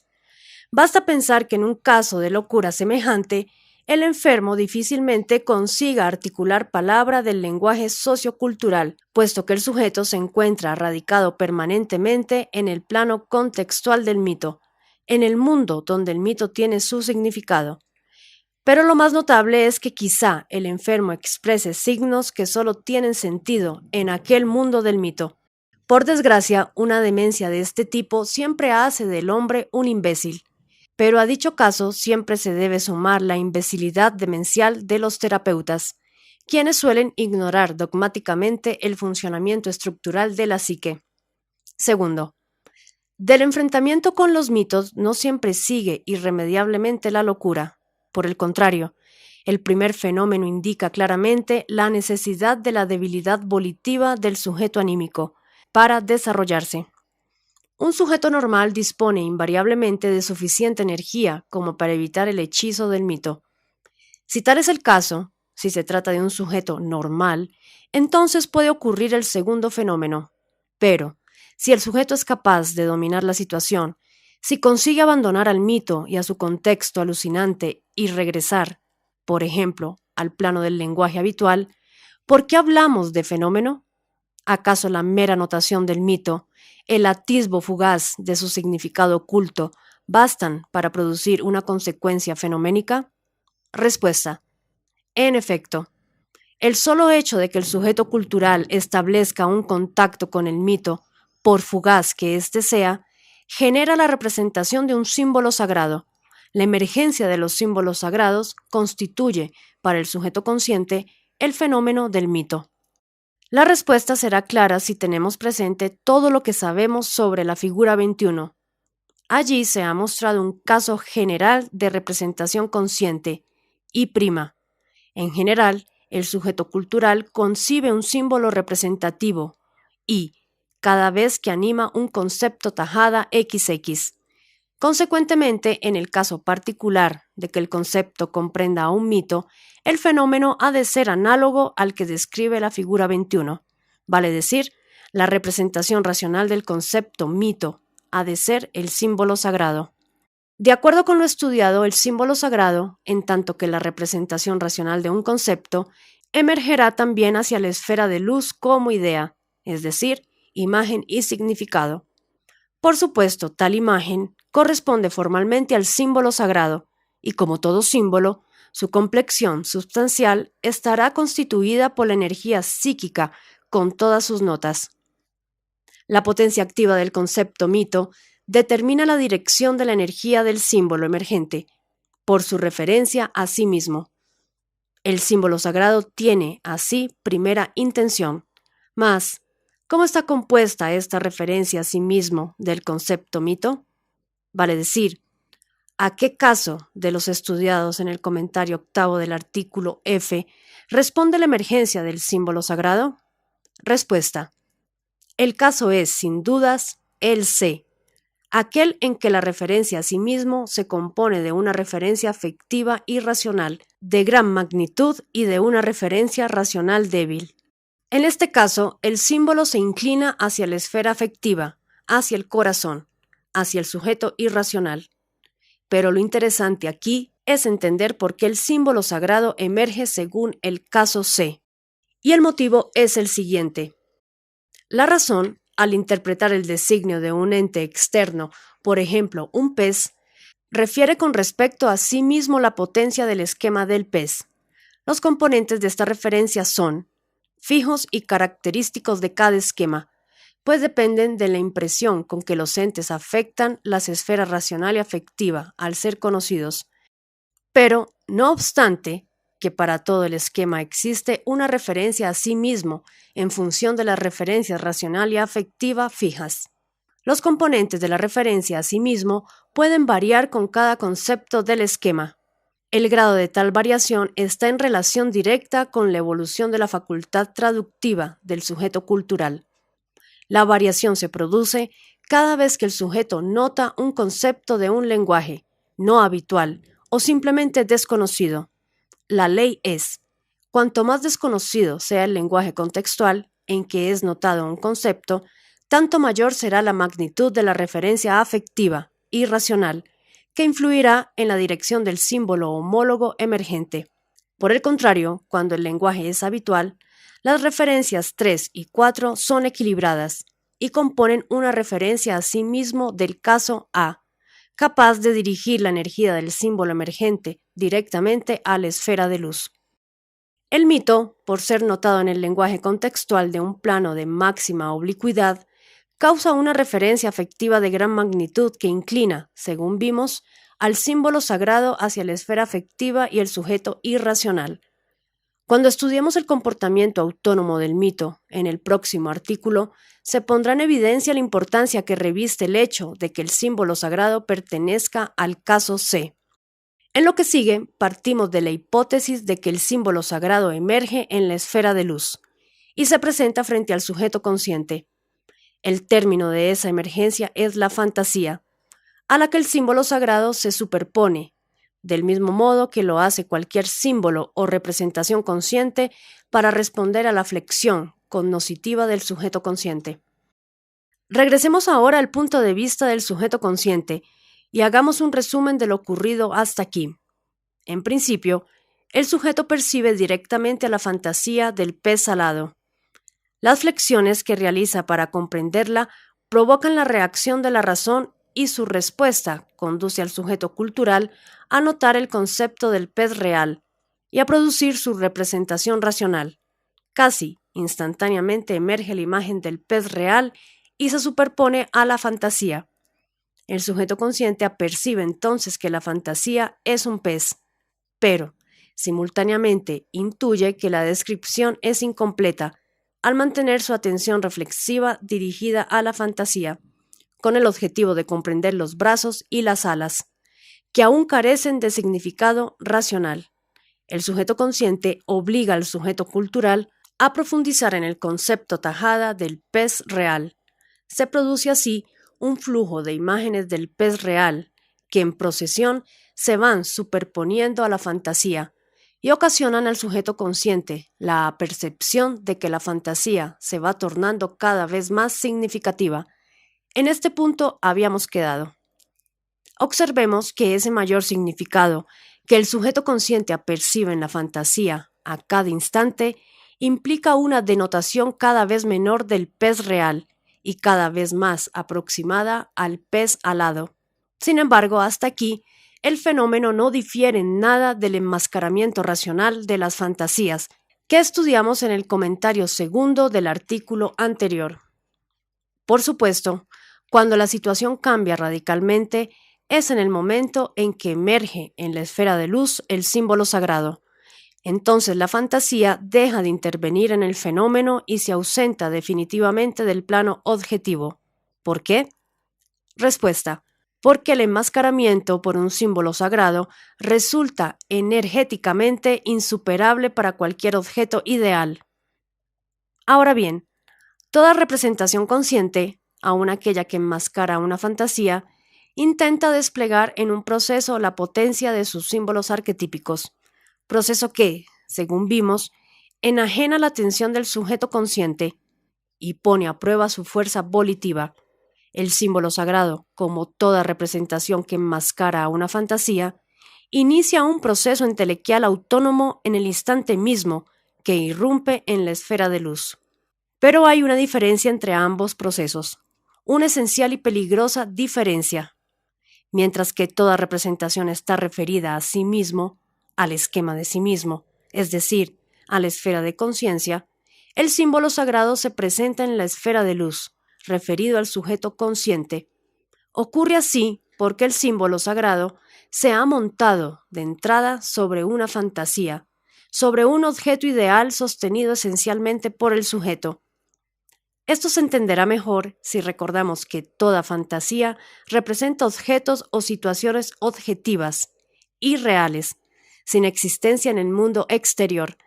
Basta pensar que en un caso de locura semejante, el enfermo difícilmente consiga articular palabra del lenguaje sociocultural, puesto que el sujeto se encuentra radicado permanentemente en el plano contextual del mito, en el mundo donde el mito tiene su significado. Pero lo más notable es que quizá el enfermo exprese signos que solo tienen sentido en aquel mundo del mito. Por desgracia, una demencia de este tipo siempre hace del hombre un imbécil. Pero a dicho caso siempre se debe sumar la imbecilidad demencial de los terapeutas, quienes suelen ignorar dogmáticamente el funcionamiento estructural de la psique. Segundo, del enfrentamiento con los mitos no siempre sigue irremediablemente la locura. Por el contrario, el primer fenómeno indica claramente la necesidad de la debilidad volitiva del sujeto anímico para desarrollarse. Un sujeto normal dispone invariablemente de suficiente energía como para evitar el hechizo del mito. Si tal es el caso, si se trata de un sujeto normal, entonces puede ocurrir el segundo fenómeno. Pero, si el sujeto es capaz de dominar la situación, si consigue abandonar al mito y a su contexto alucinante y regresar, por ejemplo, al plano del lenguaje habitual, ¿por qué hablamos de fenómeno? ¿Acaso la mera notación del mito, el atisbo fugaz de su significado oculto, bastan para producir una consecuencia fenoménica? Respuesta: en efecto, el solo hecho de que el sujeto cultural establezca un contacto con el mito, por fugaz que éste sea, genera la representación de un símbolo sagrado. La emergencia de los símbolos sagrados constituye, para el sujeto consciente, el fenómeno del mito. La respuesta será clara si tenemos presente todo lo que sabemos sobre la figura 21. Allí se ha mostrado un caso general de representación consciente, y'. En general, el sujeto cultural concibe un símbolo representativo, y, cada vez que anima un concepto tajada XX. Consecuentemente, en el caso particular de que el concepto comprenda a un mito, el fenómeno ha de ser análogo al que describe la figura 21, vale decir, la representación racional del concepto mito ha de ser el símbolo sagrado. De acuerdo con lo estudiado, el símbolo sagrado, en tanto que la representación racional de un concepto, emergerá también hacia la esfera de luz como idea, es decir, imagen y significado. Por supuesto, tal imagen corresponde formalmente al símbolo sagrado, y como todo símbolo, su complexión sustancial estará constituida por la energía psíquica con todas sus notas. La potencia activa del concepto mito determina la dirección de la energía del símbolo emergente, por su referencia a sí mismo. El símbolo sagrado tiene, así, primera intención, mas, ¿cómo está compuesta esta referencia a sí mismo del concepto mito? Vale decir, ¿a qué caso de los estudiados en el comentario octavo del artículo F responde la emergencia del símbolo sagrado? Respuesta: el caso es, sin dudas, el C, aquel en que la referencia a sí mismo se compone de una referencia afectiva y racional de gran magnitud y de una referencia racional débil. En este caso, el símbolo se inclina hacia la esfera afectiva, hacia el corazón, hacia el sujeto irracional. Pero lo interesante aquí es entender por qué el símbolo sagrado emerge según el caso C. Y el motivo es el siguiente. La razón, al interpretar el designio de un ente externo, por ejemplo, un pez, refiere con respecto a sí mismo la potencia del esquema del pez. Los componentes de esta referencia son fijos y característicos de cada esquema, pues dependen de la impresión con que los entes afectan las esferas racional y afectiva al ser conocidos. Pero, no obstante, que para todo el esquema existe una referencia a sí mismo en función de las referencias racional y afectiva fijas. Los componentes de la referencia a sí mismo pueden variar con cada concepto del esquema. El grado de tal variación está en relación directa con la evolución de la facultad traductiva del sujeto cultural. La variación se produce cada vez que el sujeto nota un concepto de un lenguaje no habitual o simplemente desconocido. La ley es, cuanto más desconocido sea el lenguaje contextual en que es notado un concepto, tanto mayor será la magnitud de la referencia afectiva y racional que influirá en la dirección del símbolo homólogo emergente. Por el contrario, cuando el lenguaje es habitual, las referencias 3 y 4 son equilibradas y componen una referencia a sí mismo del caso A, capaz de dirigir la energía del símbolo emergente directamente a la esfera de luz. El mito, por ser notado en el lenguaje contextual de un plano de máxima oblicuidad, causa una referencia afectiva de gran magnitud que inclina, según vimos, al símbolo sagrado hacia la esfera afectiva y el sujeto irracional. Cuando estudiemos el comportamiento autónomo del mito en el próximo artículo, se pondrá en evidencia la importancia que reviste el hecho de que el símbolo sagrado pertenezca al caso C. En lo que sigue, partimos de la hipótesis de que el símbolo sagrado emerge en la esfera de luz y se presenta frente al sujeto consciente. El término de esa emergencia es la fantasía, a la que el símbolo sagrado se superpone, del mismo modo que lo hace cualquier símbolo o representación consciente para responder a la flexión cognoscitiva del sujeto consciente. Regresemos ahora al punto de vista del sujeto consciente y hagamos un resumen de lo ocurrido hasta aquí. En principio, el sujeto percibe directamente a la fantasía del pez salado. Las flexiones que realiza para comprenderla provocan la reacción de la razón y su respuesta conduce al sujeto cultural a notar el concepto del pez real y a producir su representación racional. Casi instantáneamente emerge la imagen del pez real y se superpone a la fantasía. El sujeto consciente apercibe entonces que la fantasía es un pez, pero simultáneamente intuye que la descripción es incompleta al mantener su atención reflexiva dirigida a la fantasía, con el objetivo de comprender los brazos y las alas, que aún carecen de significado racional. El sujeto consciente obliga al sujeto cultural a profundizar en el concepto tajada del pez real. Se produce así un flujo de imágenes del pez real que en procesión se van superponiendo a la fantasía y ocasionan al sujeto consciente la percepción de que la fantasía se va tornando cada vez más significativa. En este punto habíamos quedado. Observemos que ese mayor significado que el sujeto consciente apercibe en la fantasía a cada instante implica una denotación cada vez menor del pez real y cada vez más aproximada al pez alado. Sin embargo, hasta aquí, el fenómeno no difiere en nada del enmascaramiento racional de las fantasías que estudiamos en el comentario segundo del artículo anterior. Por supuesto, cuando la situación cambia radicalmente, es en el momento en que emerge en la esfera de luz el símbolo sagrado. Entonces la fantasía deja de intervenir en el fenómeno y se ausenta definitivamente del plano objetivo. ¿Por qué? Respuesta: porque el enmascaramiento por un símbolo sagrado resulta energéticamente insuperable para cualquier objeto ideal. Ahora bien, toda representación consciente, aun aquella que enmascara una fantasía, intenta desplegar en un proceso la potencia de sus símbolos arquetípicos, proceso que, según vimos, enajena la atención del sujeto consciente y pone a prueba su fuerza volitiva. El símbolo sagrado, como toda representación que enmascara a una fantasía, inicia un proceso intelectual autónomo en el instante mismo que irrumpe en la esfera de luz. Pero hay una diferencia entre ambos procesos, una esencial y peligrosa diferencia. Mientras que toda representación está referida a sí mismo, al esquema de sí mismo, es decir, a la esfera de conciencia, el símbolo sagrado se presenta en la esfera de luz, referido al sujeto consciente. Ocurre así porque el símbolo sagrado se ha montado de entrada sobre una fantasía, sobre un objeto ideal sostenido esencialmente por el sujeto. Esto se entenderá mejor si recordamos que toda fantasía representa objetos o situaciones objetivas, irreales, sin existencia en el mundo exterior.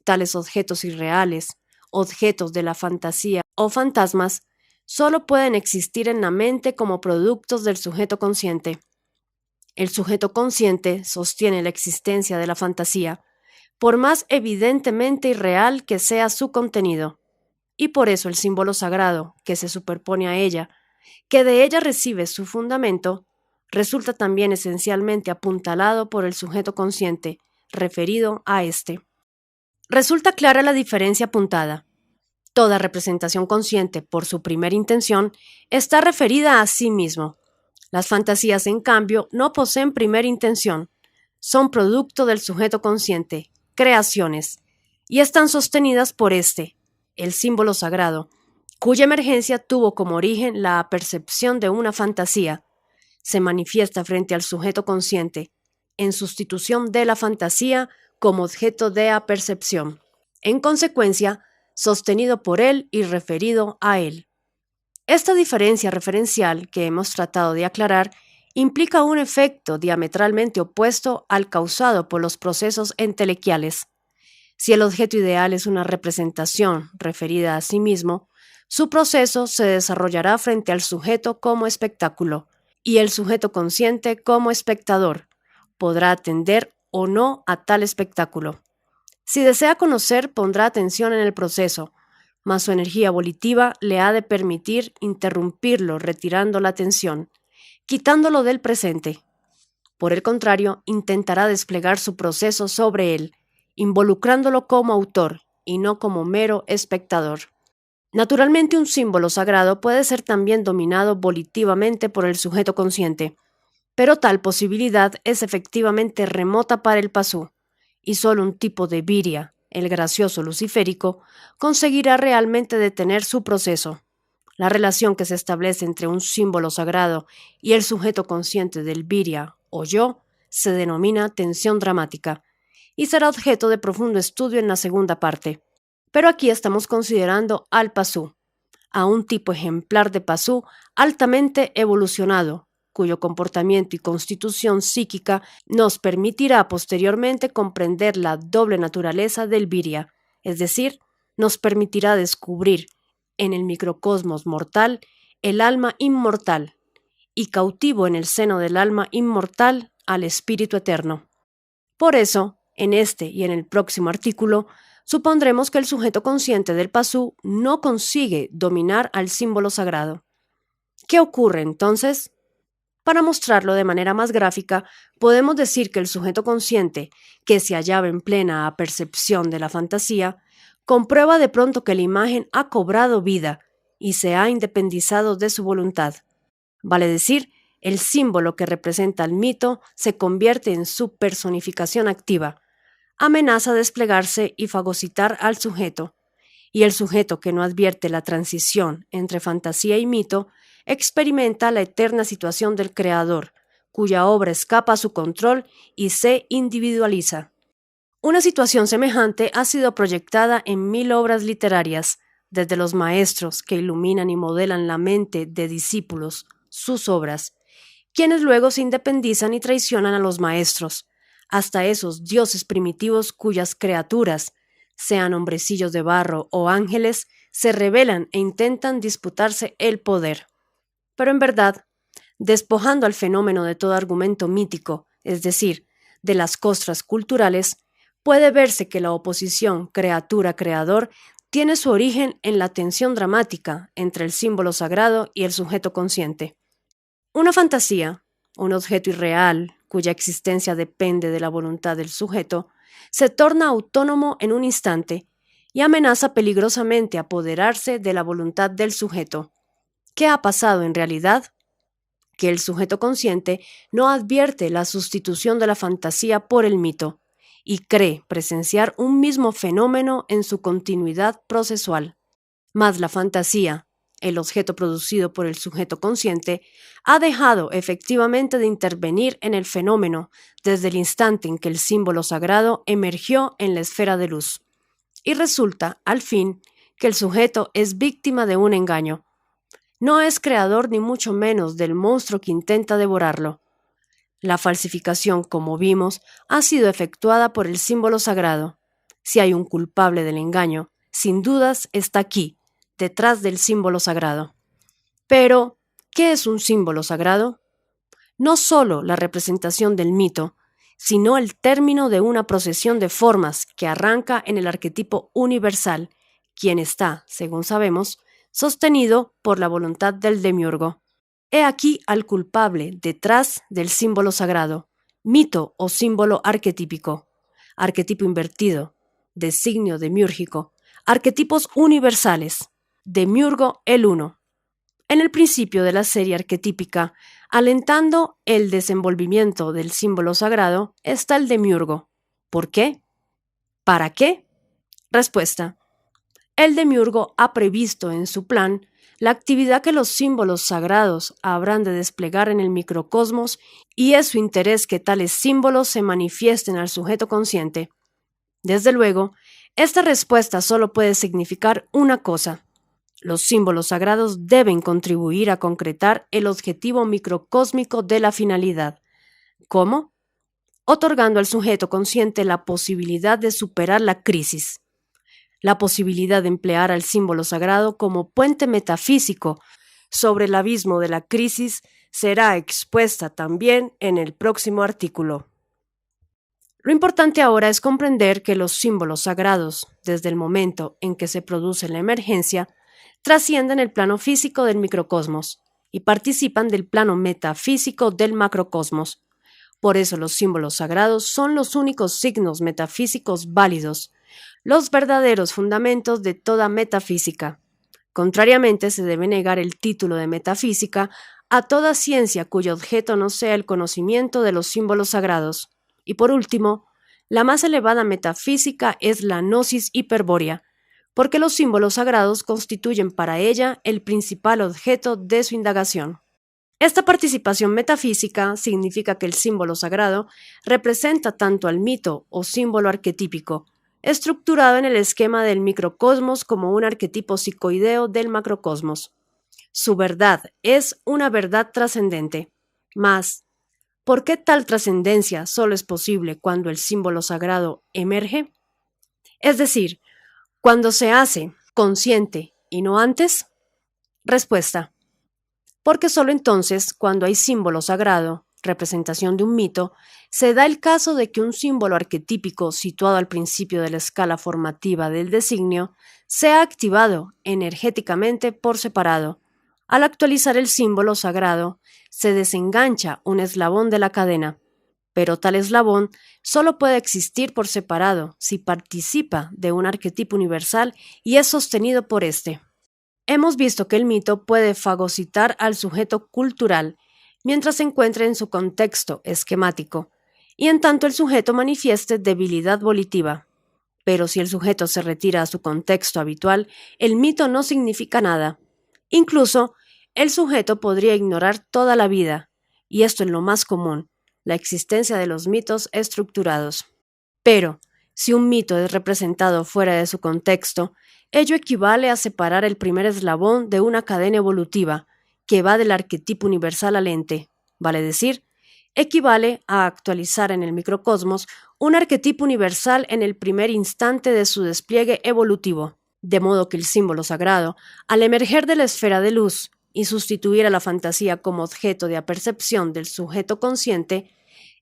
Tales objetos irreales, objetos de la fantasía o fantasmas, solo pueden existir en la mente como productos del sujeto consciente. El sujeto consciente sostiene la existencia de la fantasía, por más evidentemente irreal que sea su contenido. Y por eso el símbolo sagrado que se superpone a ella, que de ella recibe su fundamento, resulta también esencialmente apuntalado por el sujeto consciente, referido a éste. Resulta clara la diferencia apuntada. Toda representación consciente, por su primera intención, está referida a sí mismo. Las fantasías, en cambio, no poseen primera intención, son producto del sujeto consciente, creaciones, y están sostenidas por éste, el símbolo sagrado, cuya emergencia tuvo como origen la percepción de una fantasía, se manifiesta frente al sujeto consciente, en sustitución de la fantasía como objeto de apercepción. En consecuencia, sostenido por él y referido a él. Esta diferencia referencial que hemos tratado de aclarar implica un efecto diametralmente opuesto al causado por los procesos entelequiales. Si el objeto ideal es una representación referida a sí mismo, su proceso se desarrollará frente al sujeto como espectáculo, y el sujeto consciente como espectador podrá atender o no a tal espectáculo. Si desea conocer, pondrá atención en el proceso, mas su energía volitiva le ha de permitir interrumpirlo retirando la atención, quitándolo del presente. Por el contrario, intentará desplegar su proceso sobre él, involucrándolo como autor y no como mero espectador. Naturalmente, un símbolo sagrado puede ser también dominado volitivamente por el sujeto consciente, pero tal posibilidad es efectivamente remota para el pasú, y solo un tipo de viria, el gracioso luciférico, conseguirá realmente detener su proceso. La relación que se establece entre un símbolo sagrado y el sujeto consciente del viria o yo se denomina tensión dramática, y será objeto de profundo estudio en la segunda parte. Pero aquí estamos considerando al pasú, a un tipo ejemplar de pasú altamente evolucionado, cuyo comportamiento y constitución psíquica nos permitirá posteriormente comprender la doble naturaleza del viria, es decir, nos permitirá descubrir en el microcosmos mortal el alma inmortal y cautivo en el seno del alma inmortal al espíritu eterno. Por eso, en este y en el próximo artículo, supondremos que el sujeto consciente del pasú no consigue dominar al símbolo sagrado. ¿Qué ocurre entonces? Para mostrarlo de manera más gráfica, podemos decir que el sujeto consciente, que se hallaba en plena apercepción de la fantasía, comprueba de pronto que la imagen ha cobrado vida y se ha independizado de su voluntad. Vale decir, el símbolo que representa el mito se convierte en su personificación activa, amenaza desplegarse y fagocitar al sujeto, y el sujeto que no advierte la transición entre fantasía y mito experimenta la eterna situación del creador, cuya obra escapa a su control y se individualiza. Una situación semejante ha sido proyectada en 1000 obras literarias, desde los maestros que iluminan y modelan la mente de discípulos, sus obras, quienes luego se independizan y traicionan a los maestros, hasta esos dioses primitivos cuyas criaturas, sean hombrecillos de barro o ángeles, se rebelan e intentan disputarse el poder. Pero en verdad, despojando al fenómeno de todo argumento mítico, es decir, de las costras culturales, puede verse que la oposición criatura-creador tiene su origen en la tensión dramática entre el símbolo sagrado y el sujeto consciente. Una fantasía, un objeto irreal, cuya existencia depende de la voluntad del sujeto, se torna autónomo en un instante y amenaza peligrosamente apoderarse de la voluntad del sujeto. ¿Qué ha pasado en realidad? Que el sujeto consciente no advierte la sustitución de la fantasía por el mito y cree presenciar un mismo fenómeno en su continuidad procesual. Mas la fantasía, el objeto producido por el sujeto consciente, ha dejado efectivamente de intervenir en el fenómeno desde el instante en que el símbolo sagrado emergió en la esfera de luz. Y resulta, al fin, que el sujeto es víctima de un engaño. No es creador ni mucho menos del monstruo que intenta devorarlo. La falsificación, como vimos, ha sido efectuada por el símbolo sagrado. Si hay un culpable del engaño, sin dudas está aquí, detrás del símbolo sagrado. Pero, ¿qué es un símbolo sagrado? No solo la representación del mito, sino el término de una procesión de formas que arranca en el arquetipo universal, quien está, según sabemos, sostenido por la voluntad del demiurgo. He aquí al culpable detrás del símbolo sagrado, mito o símbolo arquetípico, arquetipo invertido, designio demiúrgico, arquetipos universales, demiurgo el uno. En el principio de la serie arquetípica, alentando el desenvolvimiento del símbolo sagrado, está el demiurgo. ¿Por qué? ¿Para qué? Respuesta. El demiurgo ha previsto en su plan la actividad que los símbolos sagrados habrán de desplegar en el microcosmos y es su interés que tales símbolos se manifiesten al sujeto consciente. Desde luego, esta respuesta solo puede significar una cosa. Los símbolos sagrados deben contribuir a concretar el objetivo microcósmico de la finalidad. ¿Cómo? Otorgando al sujeto consciente la posibilidad de superar la crisis. La posibilidad de emplear al símbolo sagrado como puente metafísico sobre el abismo de la crisis será expuesta también en el próximo artículo. Lo importante ahora es comprender que los símbolos sagrados, desde el momento en que se produce la emergencia, trascienden el plano físico del microcosmos y participan del plano metafísico del macrocosmos. Por eso los símbolos sagrados son los únicos signos metafísicos válidos, los verdaderos fundamentos de toda metafísica. Contrariamente, se debe negar el título de metafísica a toda ciencia cuyo objeto no sea el conocimiento de los símbolos sagrados. Y por último, la más elevada metafísica es la gnosis hiperbórea, porque los símbolos sagrados constituyen para ella el principal objeto de su indagación. Esta participación metafísica significa que el símbolo sagrado representa tanto al mito o símbolo arquetípico, estructurado en el esquema del microcosmos como un arquetipo psicoideo del macrocosmos. Su verdad es una verdad trascendente. Mas, ¿por qué tal trascendencia solo es posible cuando el símbolo sagrado emerge? Es decir, cuando se hace consciente y no antes. Respuesta. Porque solo entonces, cuando hay símbolo sagrado, representación de un mito, se da el caso de que un símbolo arquetípico situado al principio de la escala formativa del designio sea activado energéticamente por separado. Al actualizar el símbolo sagrado, se desengancha un eslabón de la cadena, pero tal eslabón solo puede existir por separado si participa de un arquetipo universal y es sostenido por éste. Hemos visto que el mito puede fagocitar al sujeto cultural mientras se encuentre en su contexto esquemático, y en tanto el sujeto manifieste debilidad volitiva. Pero si el sujeto se retira a su contexto habitual, el mito no significa nada. Incluso, el sujeto podría ignorar toda la vida, y esto es lo más común, la existencia de los mitos estructurados. Pero, si un mito es representado fuera de su contexto, ello equivale a separar el primer eslabón de una cadena evolutiva que va del arquetipo universal al ente, vale decir, equivale a actualizar en el microcosmos un arquetipo universal en el primer instante de su despliegue evolutivo, de modo que el símbolo sagrado, al emerger de la esfera de luz y sustituir a la fantasía como objeto de apercepción del sujeto consciente,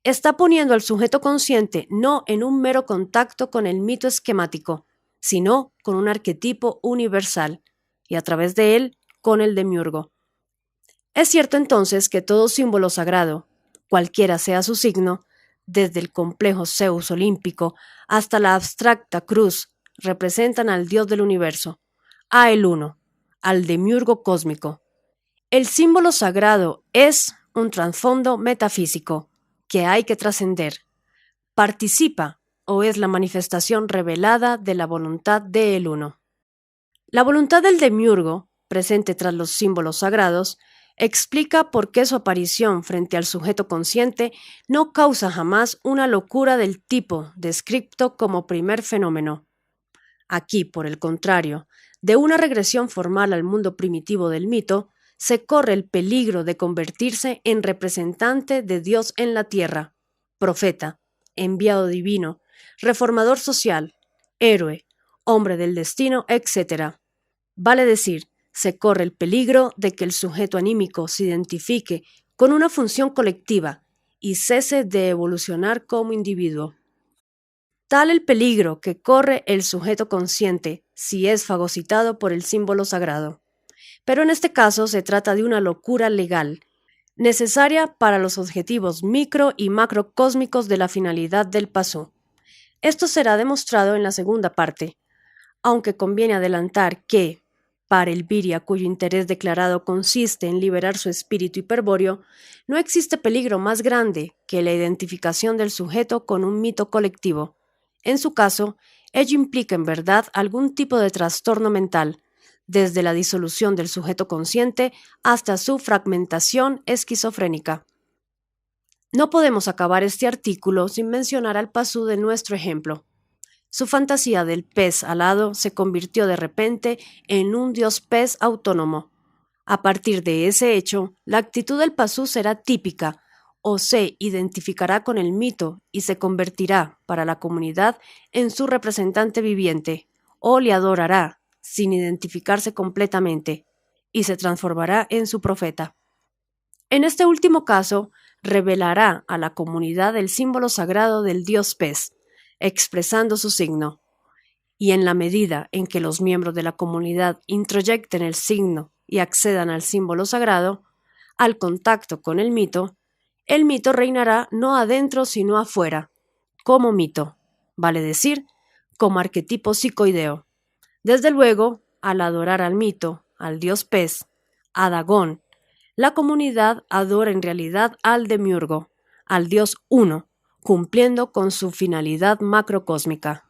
está poniendo al sujeto consciente no en un mero contacto con el mito esquemático, sino con un arquetipo universal, y a través de él con el demiurgo. Es cierto entonces que todo símbolo sagrado, cualquiera sea su signo, desde el complejo Zeus olímpico hasta la abstracta cruz, representan al Dios del universo, a el Uno, al demiurgo cósmico. El símbolo sagrado es un trasfondo metafísico que hay que trascender. Participa o es la manifestación revelada de la voluntad de el Uno. La voluntad del demiurgo, presente tras los símbolos sagrados, explica por qué su aparición frente al sujeto consciente no causa jamás una locura del tipo descrito como primer fenómeno. Aquí, por el contrario, de una regresión formal al mundo primitivo del mito, se corre el peligro de convertirse en representante de Dios en la tierra, profeta, enviado divino, reformador social, héroe, hombre del destino, etc. Vale decir, se corre el peligro de que el sujeto anímico se identifique con una función colectiva y cese de evolucionar como individuo. Tal el peligro que corre el sujeto consciente si es fagocitado por el símbolo sagrado. Pero en este caso se trata de una locura legal, necesaria para los objetivos micro y macrocósmicos de la finalidad del pasú. Esto será demostrado en la segunda parte, aunque conviene adelantar que, para el Viria, cuyo interés declarado consiste en liberar su espíritu hiperbóreo, no existe peligro más grande que la identificación del sujeto con un mito colectivo. En su caso, ello implica en verdad algún tipo de trastorno mental, desde la disolución del sujeto consciente hasta su fragmentación esquizofrénica. No podemos acabar este artículo sin mencionar al pasú de nuestro ejemplo. Su fantasía del pez alado se convirtió de repente en un dios pez autónomo. A partir de ese hecho, la actitud del pasú será típica, o se identificará con el mito y se convertirá, para la comunidad, en su representante viviente, o le adorará, sin identificarse completamente, y se transformará en su profeta. En este último caso, revelará a la comunidad el símbolo sagrado del dios pez, expresando su signo, y en la medida en que los miembros de la comunidad introyecten el signo y accedan al símbolo sagrado, al contacto con el mito reinará no adentro sino afuera, como mito, vale decir, como arquetipo psicoideo. Desde luego, al adorar al mito, al dios pez, a Dagón, la comunidad adora en realidad al demiurgo, al dios uno, cumpliendo con su finalidad macrocósmica.